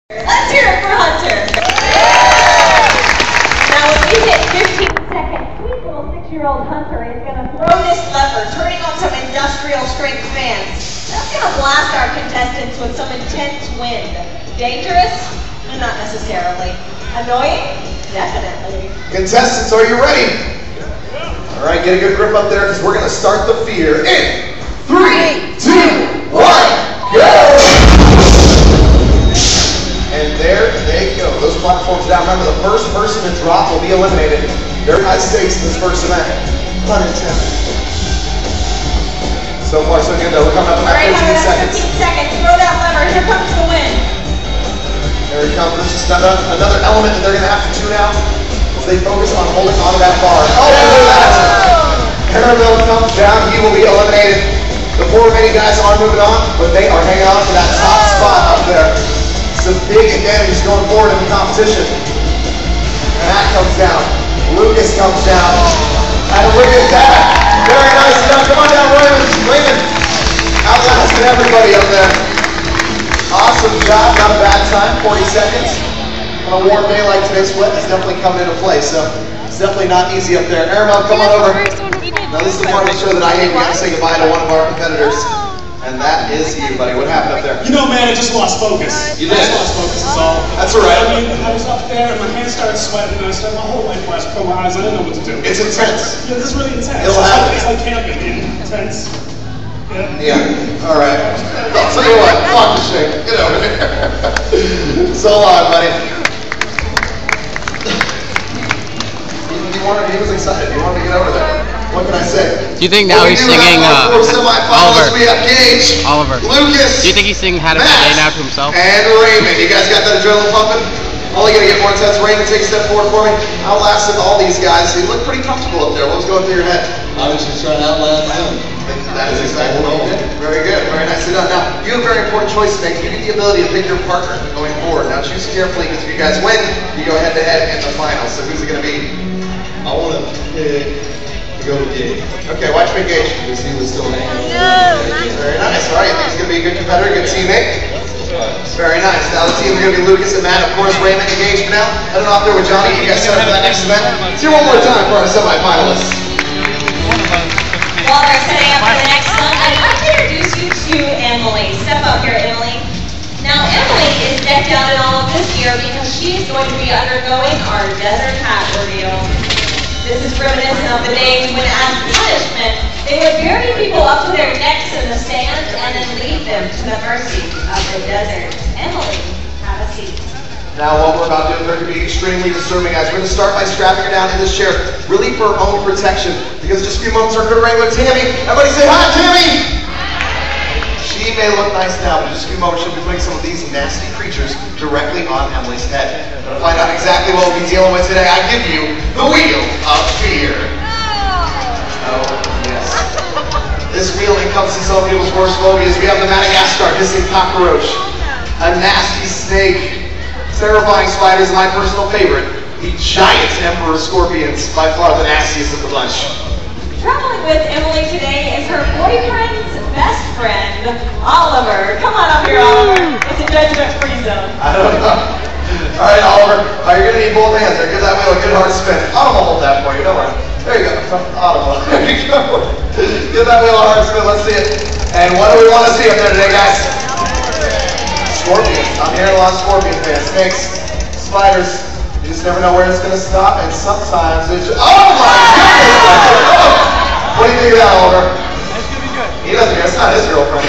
Let's hear it for Hunter. Now when we hit 15 seconds, sweet little 6-year-old Hunter is going to throw this lever, turning on some industrial strength fans. That's going to blast our contestants with some intense wind. Dangerous? Not necessarily. Annoying? Definitely. Contestants, are you ready? All right, get a good grip up there because we're going to start the fear in 3, 2, 1, go! And there they go. Those platforms down. Remember, the first person to drop will be eliminated. Very high stakes in this first event. Pun intended. So far, so good, though. We're coming up in about 15 seconds. 15 seconds. Throw that lever. Here comes the wind. There it comes. This is another element that they're going to have to tune out as they focus on holding onto that bar. Oh, look at that! Caramel comes down. He will be eliminated. The 4 remaining guys are moving on, but they are hanging on to that top spot up there. It's a big advantage going forward in the competition. Matt comes down. Lucas comes down. And look at that. Very nice stuff. Come on down, Raymond. Outlasting everybody up there. Awesome job. Not a bad time. 40 seconds. On a warm day like today's sweat is definitely coming into play. So it's definitely not easy up there. Aramel, come on over. Now this is the part of the show that I hate. We got to say goodbye to one of our competitors. And that is you, buddy. What happened up there? You know, man, I just lost focus. You did? I just lost focus, is all. That's all right. I mean, I was up there and my hands started sweating and I started, my whole life flashed before my eyes. I didn't know what to do. It's intense. Yeah, this is really intense. It'll happen. It's like camping, intense. Yeah. All right. I'll tell you what. Fuck the shit. Get over there. So long, buddy. He was excited. He wanted to get over there. What can I say? Do you think now he's singing Oliver? We have Gage, Lucas, do you think he's singing Had a Bad Day Now to himself? And Raymond. You guys got that adrenaline pumping? Only going to get more intense. Raymond, take a step forward for me. Outlasted all these guys. You look pretty comfortable up there. What was going through your head? I was just trying to outlast them. That is exactly what you did. Very good. Very nicely done. Now, you have a very important choice to make. You get the ability to pick your partner going forward. Now, choose carefully because if you guys win, you go head-to-head in the final. So who's it going to be? I want to go with Gage. Okay, watch me, Gage. Because he was still hanging. Very nice. All right, you think he's going to be a good competitor, good teammate? Very nice. Now the teams are going to be Lucas and Matt, of course, Raymond and Gage for now. I don't know if they're with Johnny. You guys set up for that next event. Let's hear one more time for our semi-finalists. While they're setting up for the next one, I'd like to introduce you to Emily. Step up here, Emily. Now, Emily is decked out in all of this gear because she is going to be undergoing our desert hat ordeal. This is reminiscent of the days when, as punishment, they would bury people up to their necks in the sand and then leave them to the mercy of the desert. Emily, have a seat. Now, what we're about to do, they're going to be extremely disturbing, guys. We're going to start by strapping her down in this chair, really for her own protection, because in just a few moments we're going to bring with Tammy. Everybody say hi, Tammy! She may look nice now, but in just a few moments she'll be putting some of these nasty creatures directly on Emily's head. To find out exactly what we'll be dealing with today, I give you the Wheel of Fear. Oh, yes. This wheel encompasses some people's worst phobias. We have the Madagascar hissing cockroach, a nasty snake, terrifying spiders, and my personal favorite, the giant emperor scorpions, by far the nastiest of the bunch. Traveling with Emily today is her boyfriend's best friend, Oliver. Come on up here, Oliver. It's a judgment-free zone. I don't know. All right, Oliver. You're going to need both hands there. Give that wheel a good hard spin. Audible hold that for you. Don't worry. There you go. Audible. There you go. Give that wheel a hard spin. Let's see it. And what do we want to see up there today, guys? Scorpions. I'm hearing a lot of scorpion fans. Snakes, spiders. You just never know where it's going to stop, and sometimes it's just... Oh my goodness! What do you think of that, Oliver? It's going to be good. He doesn't care. It's not his girlfriend.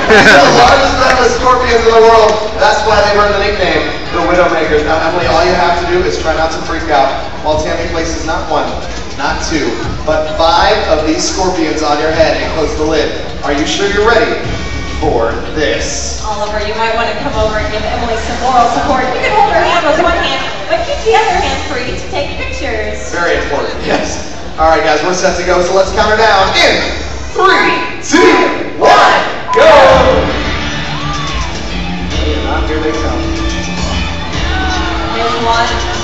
He's the largest venomous scorpions in the world. That's why they've earned the nickname, the Widowmakers. Now, Emily, all you have to do is try not to freak out while Tammy places not 1, not 2, but 5 of these scorpions on your head and close the lid. Are you sure you're ready for this? Oliver, you might want to come over and give Emily some moral support. You can hold her hand with one hand, but keep the other hand free to take pictures. Very important, yes. All right, guys, we're set to go, so let's count her down in 3, 2, 1, go! And here they come. In 1,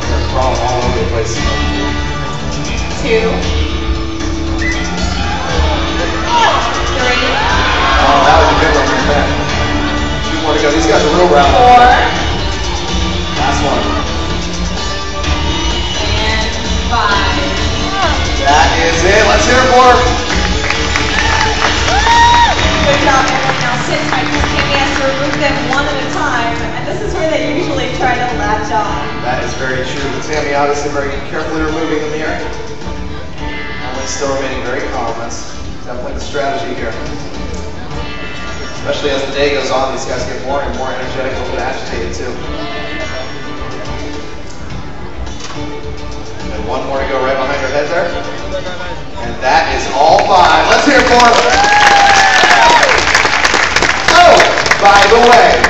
They're crawling all over the place. 2, 3. Oh, that was a good one from Ben. 2 more to go. these guys are real round. 4. Last one. And 5. That is it. Let's hear it for her. Good job, Emily. Now since my team has to remove them one at a time, and this is where they usually try to latch on. That is very true. But Tammy obviously very carefully removing them here. Emily's still remaining very calm. That's definitely the strategy here. Especially as the day goes on, these guys get more and more energetic, a little bit agitated too. And one more to go right behind her head there. And that is all 5. Let's hear it for her. Oh, by the way,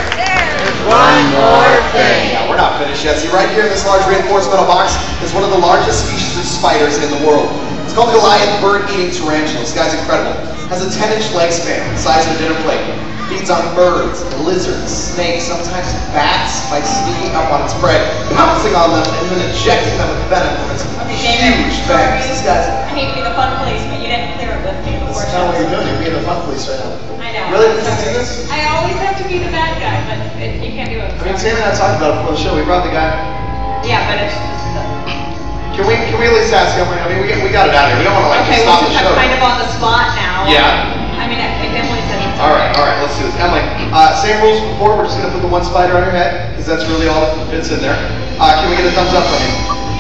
There's one more thing. yeah, we're not finished yet. See, right here in this large reinforced metal box is one of the largest species of spiders in the world. It's called the Goliath bird-eating tarantula. This guy's incredible. Has a 10-inch leg span, the size of a dinner plate. Feeds on birds, lizards, snakes, sometimes bats by sneaking up on its prey, pouncing on them, and then injecting them with venom from its huge fangs. This guy's... I hate to be the fun police, but you didn't clear it with me before. That's kind of what you're doing. You're being the fun police right now. I know. Really? Did you see this? I always have to be the bad guy, but you can't do it. I mean, Tammy and I talked about it before the show. We brought the guy. Yeah, but it's just... Can we at least ask him? I mean, we got it out here. We don't want to Okay, stop we're the show. kind of on the spot now. Yeah. I mean, if Emily said it's All right, let's do this. Emily, same rules as before. We're just going to put the one spider on your head, because that's really all that fits in there. Can we get a thumbs up from you?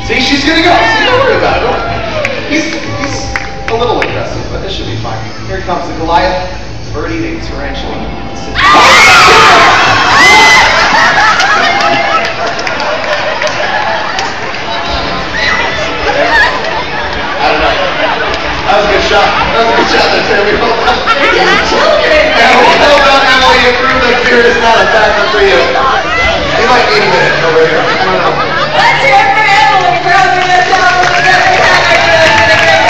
See, she's going to go. See, don't worry about it. He's a little aggressive, but this should be fine. Here comes the Goliath bird-eating tarantula. I don't know. That was a good shot. That was a good shot there, Tammy. Well done. Well done, Emily. You proved that fear is not a factor for you. You might need a minute over here. I don't know. Let's hear it for Emily. We're opening us up. We're going to have a good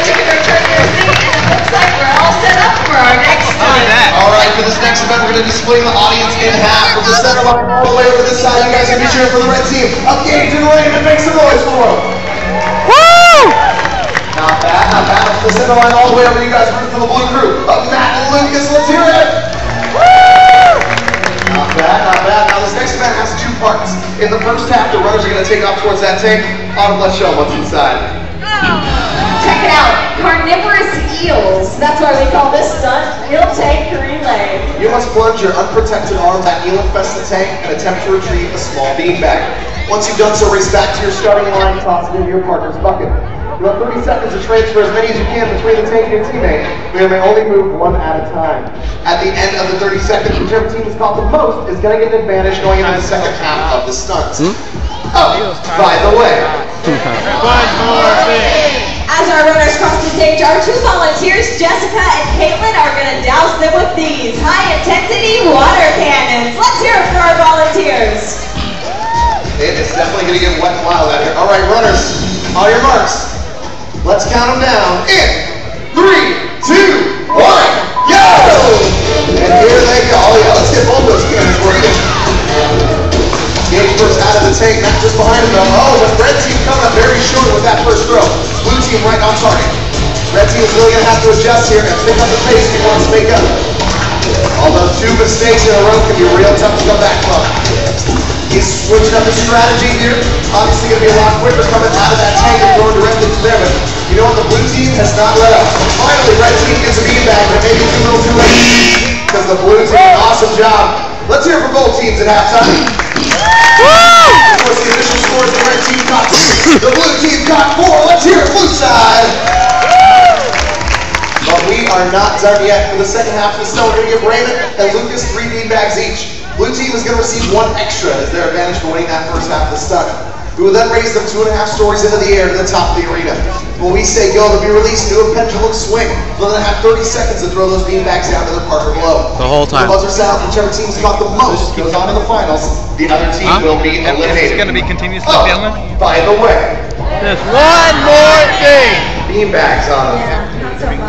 you can return your seat. And it looks like we're all set up for our next time. All right, for this next event, we're going to be splitting the audience in half. From the center line all the way over this side, you guys can be cheering for the red team. Up Gage and Raymond, make some noise for them. Woo! Not bad, not bad. From the center line all the way over, you guys rooting for the blue crew. Up Matt and Lucas, let's hear it. Woo! Not bad, not bad. Now this next event has 2 parts. In the first half, the runners are going to take off towards that tank. Autumn, let's show them what's inside. Check it out. Carnivorous eels. That's why we call this stunt Eel Tank Relay. You must plunge your unprotected arm at eel-infested tank and attempt to retrieve a small beanbag. Once you've done so, race back to your starting line and toss it into your partner's bucket. You have 30 seconds to transfer as many as you can between the tank and your teammate. You may only move one at a time. At the end of the 30 seconds, whichever team is caught the most is going to get an advantage going into the second half of the stunt. Oh, by the way. One more thing. As our runners cross the stage, our 2 volunteers, Jessica and Caitlin, are going to douse them with these high-intensity water cannons. Let's hear it for our volunteers. It is definitely going to get wet and wild out here. All right, runners, on your marks. Let's count them down. In 3, 2, 1, go! And here they go. Oh yeah, let's get both those cannons working. Gage first out of the tank, not just behind him though. Oh, the red team coming up very short with that first throw. Blue team right on target. Red team is really going to have to adjust here and pick up the pace if he wants to make up. Although 2 mistakes in a row can be real tough to come back from. He's switching up his strategy here. Obviously going to be a lot quicker coming out of that tank and going directly to there. But you know what? The blue team has not let up. Finally, red team gets a beanbag, but maybe it's a little too late because the blue team did an awesome job. Let's hear it for both teams at halftime. Of course, the official scores, the red team got 3, the blue team got 4. Let's hear it, blue side. But we are not done yet. For the second half of the stunt, we're going to give Raymond and Lucas 3 beanbags each. Blue team is going to receive 1 extra as their advantage for winning that first half of the stunt. We will then raise them 2.5 stories into the air to the top of the arena. When we say go, they'll be released into a pendulum swing. They'll then have 30 seconds to throw those beanbags down to their partner below. The whole time. The buzzer sounds, whichever team's got the most goes on to the finals. The other team will be eliminated. It's going to be continuously filming? By the way, There's one more thing. beanbags on them.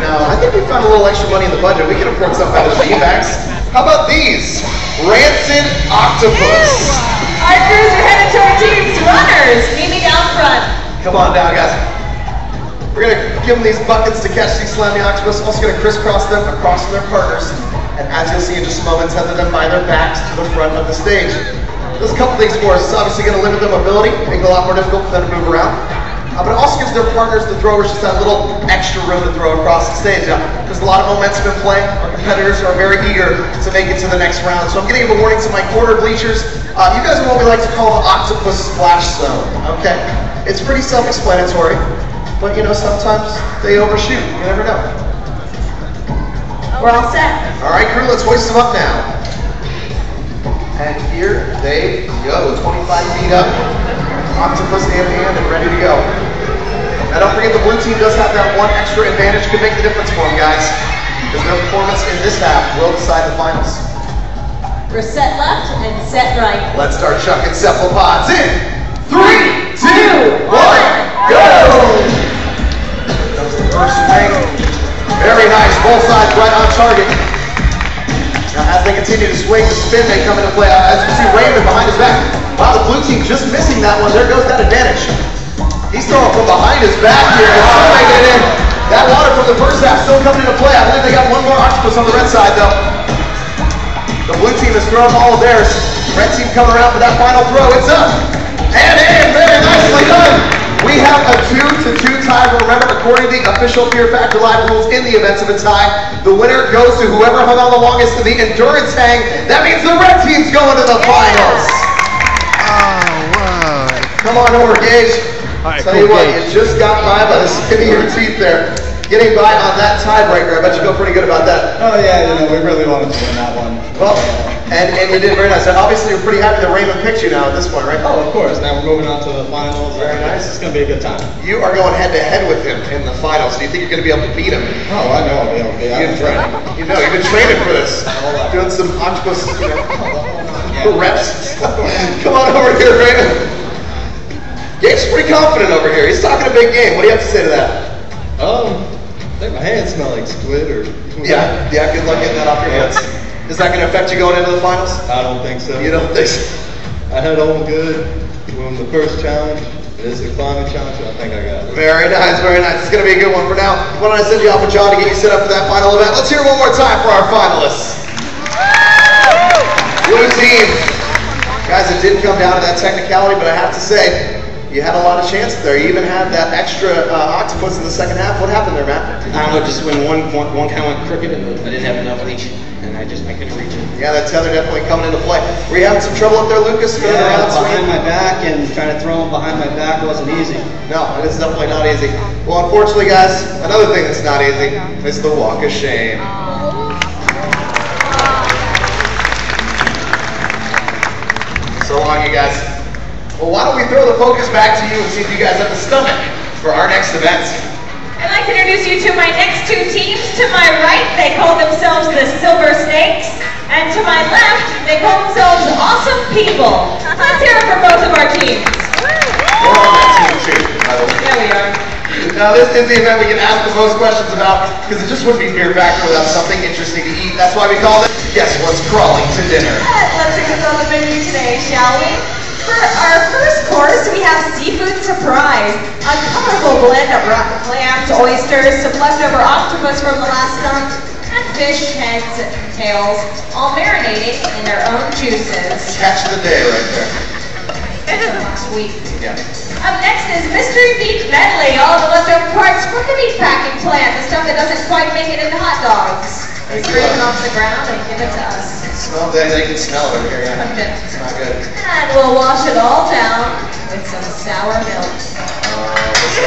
Now, I think we found a little extra money in the budget. We can afford something out of beanbags. How about these? Rancid octopus. Our crews are headed to our team's runners. Meet me down front. Come on down, guys. We're going to give them these buckets to catch these slimy octopus. Also going to crisscross them across from their partners. and as you'll see in just a moment, tether them by their backs to the front of the stage. There's a couple things for us. It's obviously going to limit their mobility, make it a lot more difficult for them to move around. But it also gives their partners, the throwers, just that little extra room to throw across the stage. There's a lot of momentum in play. Our competitors are very eager to make it to the next round. So I'm going to give a warning to my corner bleachers. You guys are what we like to call the octopus splash zone, okay? It's pretty self-explanatory, but you know, sometimes they overshoot. You never know. We're all set. All right, crew, let's hoist them up now. And here they go, 25 feet up, octopus in hand and ready to go. Now don't forget the blue team does have that one extra advantage, could make the difference for them, guys, because their performance in this half will decide the finals. We're set left and set right. Let's start chucking cephalopods in. 3, 2, 1, go! Comes the first swing. Very nice, both sides right on target. Now as they continue to swing, the spin may come into play. As you see Raymond behind his back. Wow, the blue team just missing that one. There goes that advantage. He's throwing from behind his back here and still making it in. That water from the first half still coming into play. I believe they got one more octopus on the red side though. The blue team has thrown all of theirs. Red team coming around for that final throw. It's up. And in, very nicely done. We have a 2-2 tie. Remember, according to the official Fear Factor Live rules, in the event of a tie, the winner goes to whoever hung on the longest to the endurance hang. That means the red team's going to the finals. Oh, wow. Come on over, Gage. Right, Tell cool, you what, Gage. you just got by the skin of your teeth there. Getting by on that tiebreaker. I bet you feel pretty good about that. Oh yeah, you know, we really wanted to win that one. Well, and you did very nice. And obviously, you're pretty happy that Raymond picked you now at this point, right? Oh, of course. Now we're moving on to the finals. Very nice. It's going to be a good time. You are going head-to-head with him in the finals. Do you think you're going to be able to beat him? Oh, I know I'll be able to. I've been training. You know, you've been training for this. Doing some octopus, reps. Come on over here, Raymond. Gabe's pretty confident over here. He's talking a big game. What do you have to say to that? I think my hands smell like squid or... Yeah, good luck getting that off your hands. Is that going to affect you going into the finals? I don't think so. You don't think so? I had all good. Won the first challenge. This is the climbing challenge. I think I got it. Very nice, very nice. It's going to be a good one for now. Why don't I send you off with John to get you set up for that final event? Let's hear it one more time for our finalists. Blue team. Guys, it didn't come down to that technicality, but I have to say, you had a lot of chances there. You even had that extra octopus in the second half. What happened there, Matt? I don't know, just when one kind of went crooked and I didn't have enough reach, and I couldn't reach it. Yeah, that tether definitely coming into play. Were you having some trouble up there, Lucas? Yeah, behind my back and trying to throw them behind my back wasn't easy. No, it's definitely not easy. Well, unfortunately, guys, another thing that's not easy is the walk of shame. So long, you guys. Well, why don't we throw the focus back to you and see if you guys have the stomach for our next event. I'd like to introduce you to my next two teams. To my right, they call themselves the Silver Snakes. And to my left, they call themselves Awesome People. Let's hear it for both of our teams. We're on that team too, by the way. There we are. Now, this is the event we can ask the most questions about, because it just wouldn't be Fear Factor without something interesting to eat. That's why we call it Guess What's Crawling to Dinner. Let's see what's on the menu today, shall we? For our first course, we have Seafood Surprise, a colorful blend of rock clams, oysters, some leftover octopus from the last hunt, and fish heads and tails, all marinating in their own juices. Catch the day right there. Sweet. Yeah. Up next is Mystery Beef Medley, all the leftover parts from the meat packing plant, the stuff that doesn't quite make it into hot dogs. They scrape it off the ground and give it to us. Smell that, they can smell it over here, yeah. It's not good. And we'll wash it all down with some sour milk.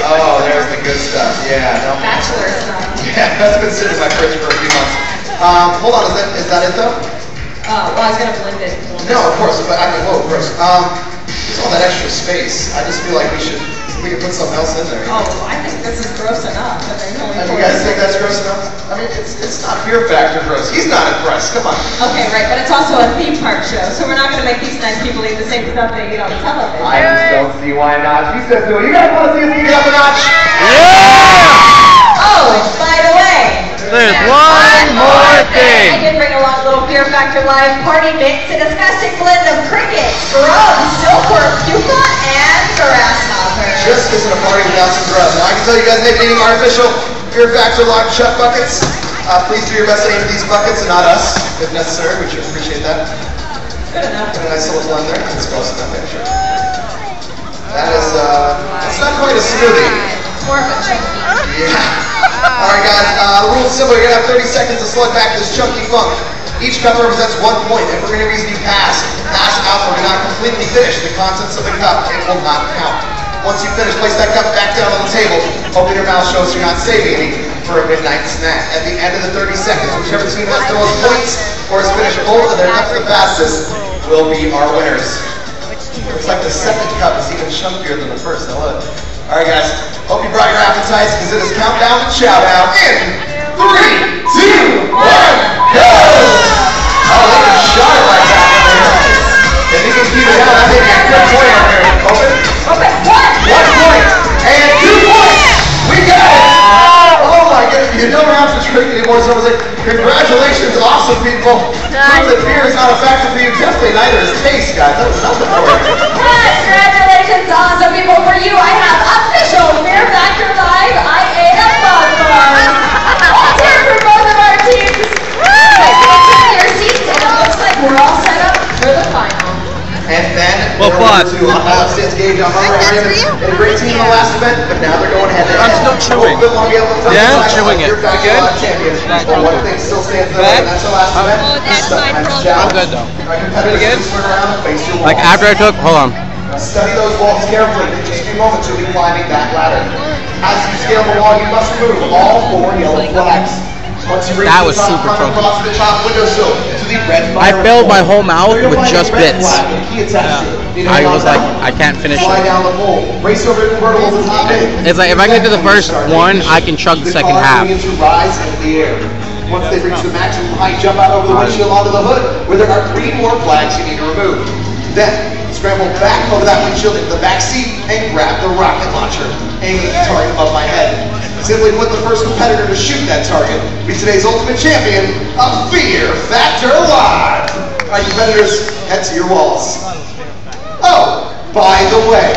Oh, there's the good stuff. Yeah. No. Bachelor stuff. Yeah, that's been sitting in my fridge for a few months. Hold on, is that it though? Well, I was going to blend it. No, of course, but I mean, whoa, gross. There's all that extra space. I just feel like we could put something else in there. Oh, I think this is gross enough. You guys think that's gross enough? I mean, it's not Fear Factor gross. He's not impressed. Come on. Okay, right, but it's also a theme park show, so we're not going to make these nice people eat the same stuff they eat on television. I just don't see why not. She says so. You guys want to see us get up a notch? Yeah! Oh, by the way, There's one more thing. I did bring along a little Fear Factor Live party mix, a disgusting blend of cricket, grub, silkworm, pupa, and grasshopper. Just isn't a party without some grub. Now, I can tell you guys they've been eating artificial Fear Factor Live chuck buckets. Please do your best to aim these buckets and not us, if necessary. We should appreciate that. Good enough. Got a nice little blend there. That's close enough, yeah, sure. That is, it's not quite a smoothie. More of a chunky. Yeah. All right, guys. The rule's simple. You're gonna have 30 seconds to slug back this chunky funk. Each cup represents 1 point. If for any reason you pass out, or do not completely finish the contents of the cup, it will not count. Once you finish, place that cup back down on the table. Open your mouth, shows you're not saving any for a midnight snack. At the end of the 30 seconds, whichever team has the most points or has finished both of their cups the fastest will be our winners. Looks like the second cup is even chunkier than the first. I love it. All right, guys. Hope you brought your appetites because it is countdown and shout out in 3, 2, 1, go! Oh, they can shot it like that. If you can keep it down, I think a good point up here. Open. Okay, 1 point and 2 points. We got it. Oh my goodness, you never have to drink anymore. Someone say, congratulations, awesome people. Prove that beer is not a factor for you. Definitely neither is taste, guys. That was nothing for you. Congratulations, awesome people. For you, I have official Fear Factor Live. I ate a bug bar. Let's hear it for both of our teams. Take your seats, and it looks like we're all set up for the final. And then Well fought. Since Gage on Hunter and Raymond had a great team in the last event, but now they're going head to head. I'm still chewing. Yeah, chewing it. You're good? But one thing still stands there, and that's the last event. I'm good though. Pretty good? Like Like after I took, hold on. Study those walls carefully. Take just a few moments you'll be climbing that ladder. As you scale the wall, you must remove all 4 yellow flags. Once you reach That the was top, super climb chunky. across the top windowsill to the red I fire filled my pole. whole mouth You'll with find just a red bits. flag with a key attached to it. You know I how was that like, works? I can't finish Slide it. down the pole. Race over the convertible to top end. It's like, if I can do the first one, I can chug the second half. To rise into the air. Once they reach the maximum height, jump out over the windshield onto the hood, where there are 3 more flags you need to remove. Then, scramble back over that windshield into the back seat and grab the rocket launcher, aiming at the target above my head. Simply put, the first competitor to shoot that target be today's ultimate champion of Fear Factor Live. All right, competitors, head to your walls. Oh, by the way.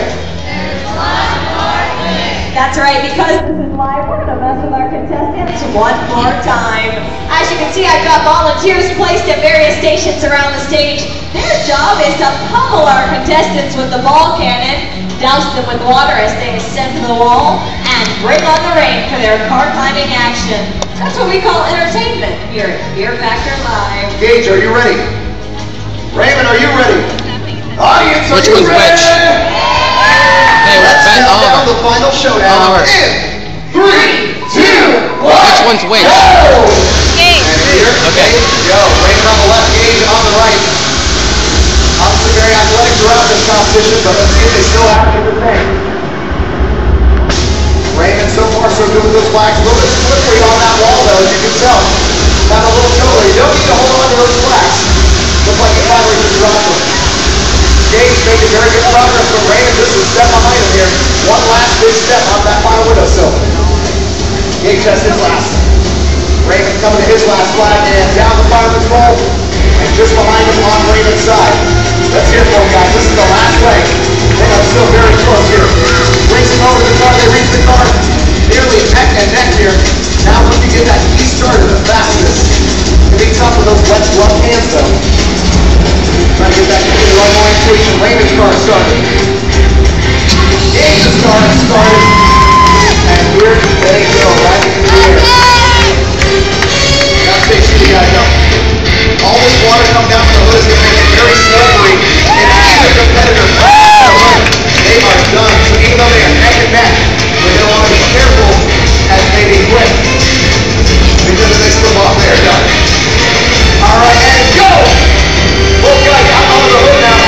That's right, because this is live, we're going to mess with our contestants one more time. As you can see, I've got volunteers placed at various stations around the stage. Their job is to pummel our contestants with the ball cannon, douse them with water as they ascend to the wall, and bring on the rain for their car climbing action. That's what we call entertainment here at Fear Factor Live. Gage, are you ready? Raymond, are you ready? Audience, are Which you one's ready? which? Hey, Let's bet count down Oliver. the final showdown Oliver. in 3, 2, 1. Which one's which? Go! Gage. And here, Okay. Gage, go. Raymond on the left, Gage on the right. Obviously very athletic throughout this competition, but let's see if they still have different things. Raymond so far so good with those flags. A little bit slippery on that wall though, as you can tell. Got a little tilly. You don't need to hold on to those flags. Looks like you finally just dropped them. Gage making very good progress, but Raymond just a step behind him here. One last big step on that final windowsill. Gage has his last. Raymond coming to his last flag and down the fireman's pole. And just behind him on Raymond's side. Let's hear it for him, guys. This is the last leg. They are still very close here. Racing over the car, they reach the car. Nearly neck and neck here. Now once you get that key started the fastest. It can be tough with those wet glove hands though. Trying to get that key to the right orientation. Raymond's car started. Gage's car started. And here they go, right into the air. Now stay tuned, guys. All this water coming down from the hood is going to make it very slippery. And either competitor, they are done. So even though they are neck and neck, we're going to want to be careful as they be quick. Because if they slip off, they are done. All right, and go! Both guys out on the hood now.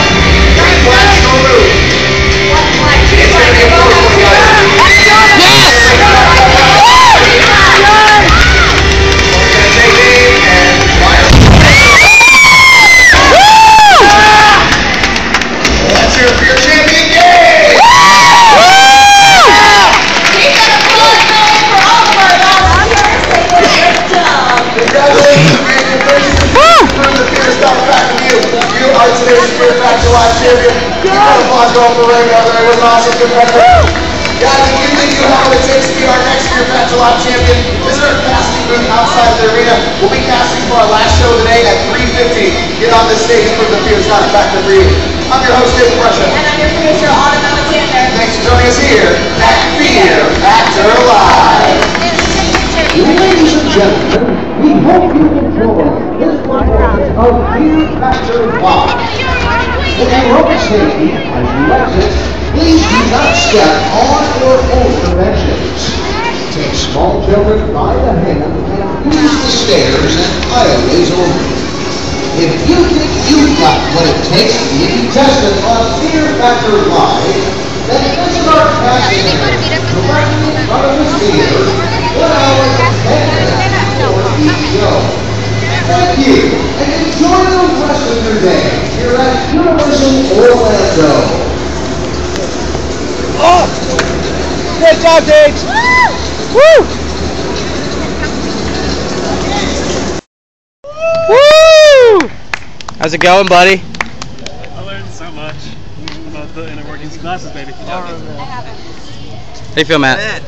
3 flags to remove. One flag, 2 It's going to flags, be a close one, guys. Let's hear it for your champion, Gage! Keep that applause going for all of our volunteers. They did a great job. Congratulations, man. Congratulations. Prove the Fear Stop back with you. You are today's Fear Factor Live champion. Keep that applause going for Raymond. It was awesome. Good Guys, if you think you have what it takes to be our next year Match a Lot champion, visit our casting booth outside the arena. We'll be casting for our last show today at 3:50. Get on this stage and prove the fear is not a factor for you. I'm your host, Dave Prussia. And I'm your producer, Autumn Alexander. Thanks for joining us here at Fear Factor Live. Ladies and gentlemen, we hope you enjoy this performance of Fear Factor Live. In the rope safety as you exit, please do not step on or over the benches. Take small children by the hand and use the stairs and aisleways only. If you think you've got what it takes to be a contestant on Fear Factor Live, then visit our casting area directly in front of the theater 1 hour and 10 minutes before each show. Thank you, and enjoy the rest of your day here at Universal Orlando. Oh! Great job, Dave! Woo! Woo! How's it going, buddy? I learned so much about the inner workings of glasses, baby. How do you feel, Matt?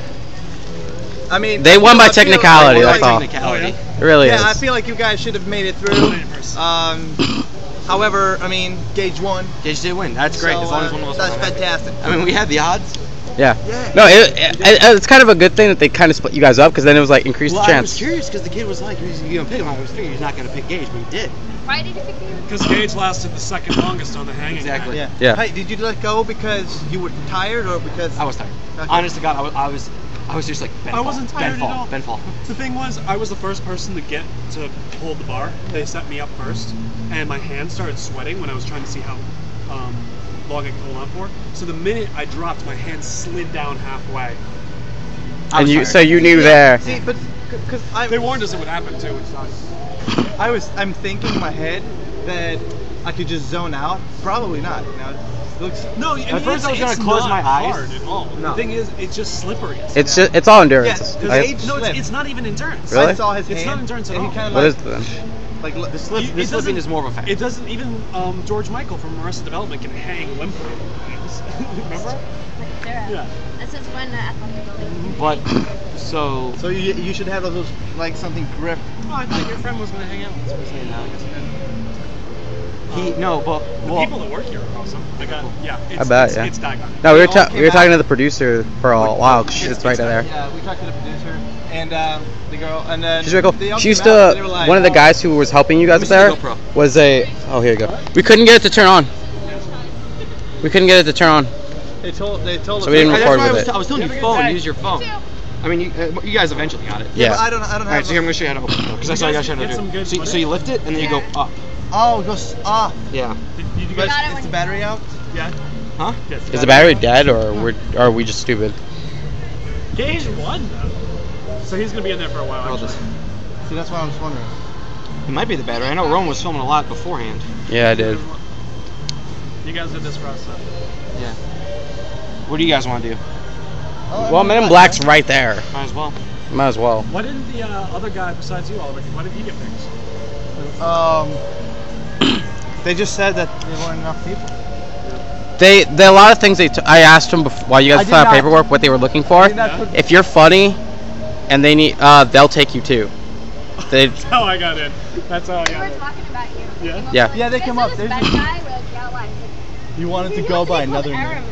I mean, They won by I feel technicality, like- that's all. Technicality. It really is. Yeah, I feel like you guys should have made it through. However, I mean, Gage won. Gage did win. That's great. So, as long as one of us that's won. fantastic. I mean, we had the odds. Yeah. Yeah. No, it's kind of a good thing that they kind of split you guys up because then it was like increased Well, the I was chance. curious because the kid was like, "Who's he gonna pick?" I was thinking he's not gonna pick Gage, but he did. Why did you pick me? Because Gage lasted the second longest on the hanging. Exactly. Yeah. Yeah. Hey, did you let go because you were tired or because I was tired. Okay. Honest to God, I was just like Ben I Fall, wasn't tired Ben Fall, at all. Ben Fall. The thing was, I was the first person to get to hold the bar. They set me up first, and my hand started sweating when I was trying to see how long I could hold on for. So the minute I dropped, my hand slid down halfway. And you, tired. so you knew there. See, but because They warned us it would happen too, which sucks. I'm thinking in my head that I could just zone out. Probably not. You know, it looks. No, At first I was gonna close my eyes. Hard at all. No. The thing is, it's just slippery. It's all endurance. Yes, I- Gage No, slipped. it's not even endurance. Really? I saw his It's hand. not endurance at and he all. kind of What like, is it then? like The It slipping doesn't- is more of a fact. It doesn't even George Michael from Arrested Development can hang limply. Remember? Yeah. This is when athletic building. But so So you should have those like something grip. Oh, I thought your friend was gonna hang out with us. the The people that work here are awesome. I got I bet, yeah. It's Dagon. No, we They were all came talking out- to the producer for a while. 'Cause it's right there. Yeah, we talked to the producer and the girl, and then She's very they cool. all She used came out to. and they were like, One of the guys who was helping you guys Let me there see the GoPro. was a. Oh, here you go. We couldn't get it to turn on. We couldn't get it to turn on. They told us. So we didn't That's record why with I was telling you, Have a good phone. day. Use your phone. I mean, you guys eventually got it. Yeah. But I don't All have. right, so here I'm gonna show you how to open it because I saw you guys trying to Get some do. good So footage. you lift it and then you go up. Oh, it goes off. Yeah. Did you But guys? is the battery out? Yeah. Huh? Yes, Is the battery dead or are we just stupid? Gage won though. So he's gonna be in there for a while. Hold Actually. this. See, that's what I was wondering. It might be the battery. I know Rome was filming a lot beforehand. Yeah, I did. You guys did this for us. Yeah. What do you guys want to do? Well, Men in Black's right there. Might as well. Might as well. Why didn't the other guy besides you, Oliver? Why did he get picked? They just said that there weren't enough people. A lot of things I asked them while you I guys did filled out not- paperwork what they were looking for. did not put- If you're funny, and they need, they'll take you too. They, That's how I got in. That's how I We got were in. talking about you. Yeah? Yeah. Yeah, they came up. This They bad just, guy with yeah, like, you wanted to go by another name,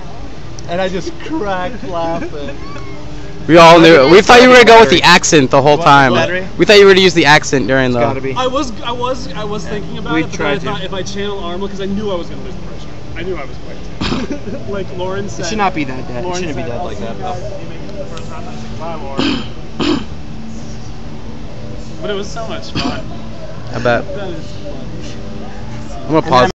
and I just cracked laughing. we all knew. We thought you were gonna go with the accent the whole What, time. battery? We thought you were gonna use the accent during the. Gotta be. I was thinking about We it, but then I tried to. thought if I channel Armel, because I knew I was gonna lose the first round. I knew I was going to. Like Lauren said. It should not be that dead. It Lauren shouldn't be said, dead "I'll like see that. you guys, you make it to the first round, I said, "Bye, Lauren." But it was so much fun. I bet. That is fun. I'm gonna pause.